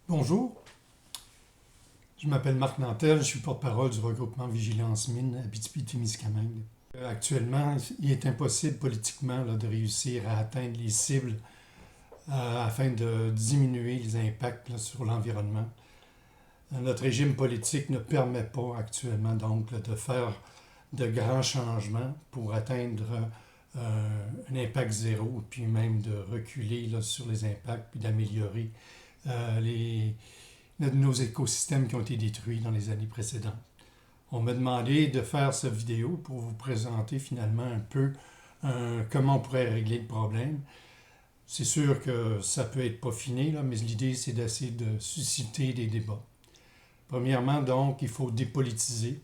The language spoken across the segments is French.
Bonjour, je m'appelle Marc Nantel, je suis porte-parole du regroupement Vigilance Mine Abitibi-Témiscamingue. Actuellement, il est impossible politiquement de réussir à atteindre les cibles afin de diminuer les impacts sur l'environnement. Notre régime politique ne permet pas actuellement donc de faire de grands changements pour atteindre un impact zéro, puis même de reculer sur les impacts, puis d'améliorer les, nos écosystèmes qui ont été détruits dans les années précédentes. On m'a demandé de faire cette vidéo pour vous présenter finalement un peu comment on pourrait régler le problème. C'est sûr que ça peut être peaufiné, mais l'idée c'est d'essayer de susciter des débats. Premièrement, donc, il faut dépolitiser,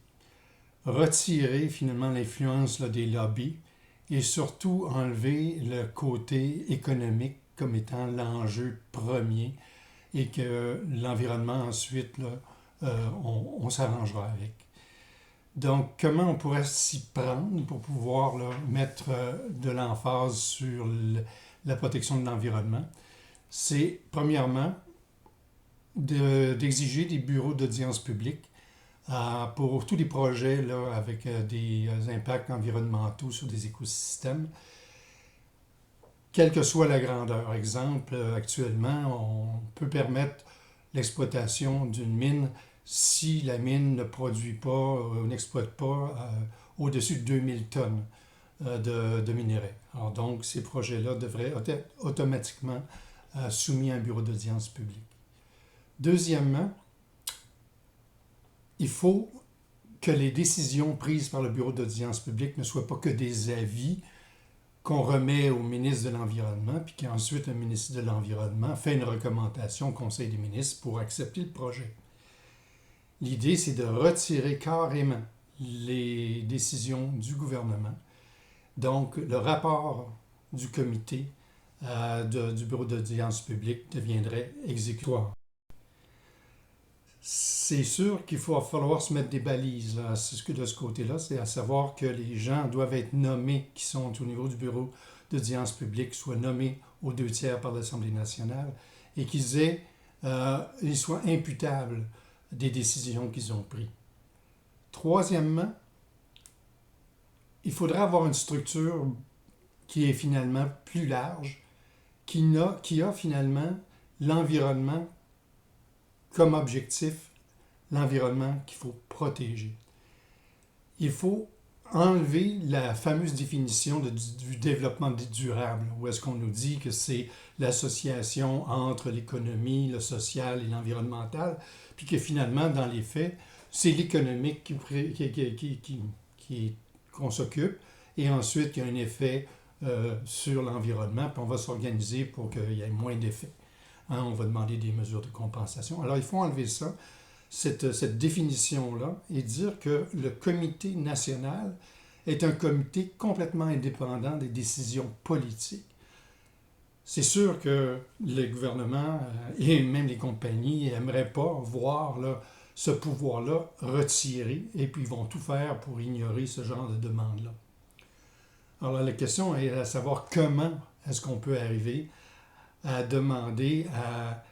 retirer finalement l'influence des lobbies et surtout enlever le côté économique comme étant l'enjeu premier et que l'environnement ensuite, on s'arrangera avec. Donc, comment on pourrait s'y prendre pour pouvoir mettre de l'emphase sur la protection de l'environnement? C'est, premièrement, d'exiger des bureaux d'audience publique pour tous les projets avec des impacts environnementaux sur des écosystèmes, quelle que soit la grandeur. Exemple, actuellement, on peut permettre l'exploitation d'une mine si la mine ne produit pas, n'exploite pas au-dessus de 2000 tonnes de minerais. Alors donc, ces projets-là devraient être automatiquement soumis à un bureau d'audience publique. Deuxièmement, il faut que les décisions prises par le bureau d'audience publique ne soient pas que des avis qu'on remet au ministre de l'Environnement, puis qu'ensuite le ministre de l'Environnement fait une recommandation au Conseil des ministres pour accepter le projet. L'idée, c'est de retirer carrément les décisions du gouvernement. Donc, le rapport du comité du bureau d'audience publique deviendrait exécutoire. C'est sûr qu'il va falloir se mettre des balises de ce côté-là, c'est à savoir que les gens doivent être nommés qui sont au niveau du bureau d'audience publique, soient nommés aux 2/3 par l'Assemblée nationale et ils soient imputables des décisions qu'ils ont prises. Troisièmement, il faudrait avoir une structure qui est finalement plus large, qui a finalement l'environnement comme objectif, l'environnement qu'il faut protéger. Il faut enlever la fameuse définition du développement durable, où est-ce qu'on nous dit que c'est l'association entre l'économie, le social et l'environnemental, puis que finalement, dans les faits, c'est l'économique qu'on s'occupe, et ensuite qu'il y a un effet sur l'environnement, puis on va s'organiser pour qu'il y ait moins d'effets. On va demander des mesures de compensation. Alors, il faut enlever ça, cette définition-là, et dire que le comité national est un comité complètement indépendant des décisions politiques. C'est sûr que le gouvernement et même les compagnies n'aimeraient pas voir ce pouvoir-là retiré, et puis ils vont tout faire pour ignorer ce genre de demande-là. Alors, la question est à savoir comment est-ce qu'on peut arriver à demander, à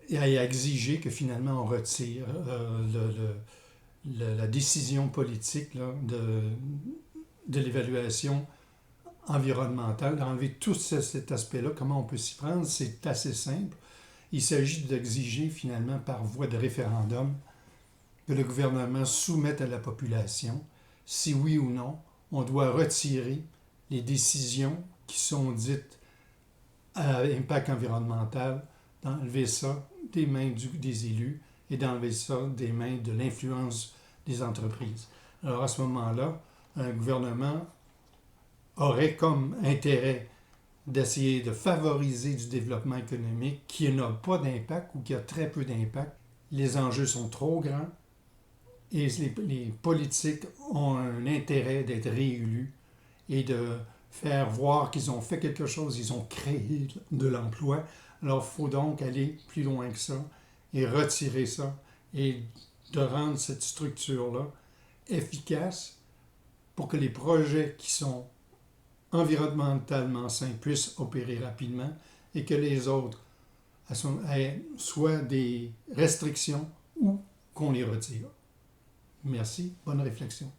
exiger que finalement on retire la décision politique de l'évaluation environnementale, d'enlever tout cet aspect-là. Comment on peut s'y prendre? C'est assez simple. Il s'agit d'exiger finalement par voie de référendum que le gouvernement soumette à la population si oui ou non on doit retirer les décisions qui sont dites à impact environnemental, d'enlever ça des mains des élus et d'enlever ça des mains de l'influence des entreprises. Alors à ce moment-là, un gouvernement aurait comme intérêt d'essayer de favoriser du développement économique qui n'a pas d'impact ou qui a très peu d'impact. Les enjeux sont trop grands et les politiques ont un intérêt d'être réélus et de faire voir qu'ils ont fait quelque chose, ils ont créé de l'emploi. Alors, il faut donc aller plus loin que ça et retirer ça et de rendre cette structure-là efficace pour que les projets qui sont environnementalement sains puissent opérer rapidement et que les autres soit des restrictions ou qu'on les retire. Merci, bonne réflexion.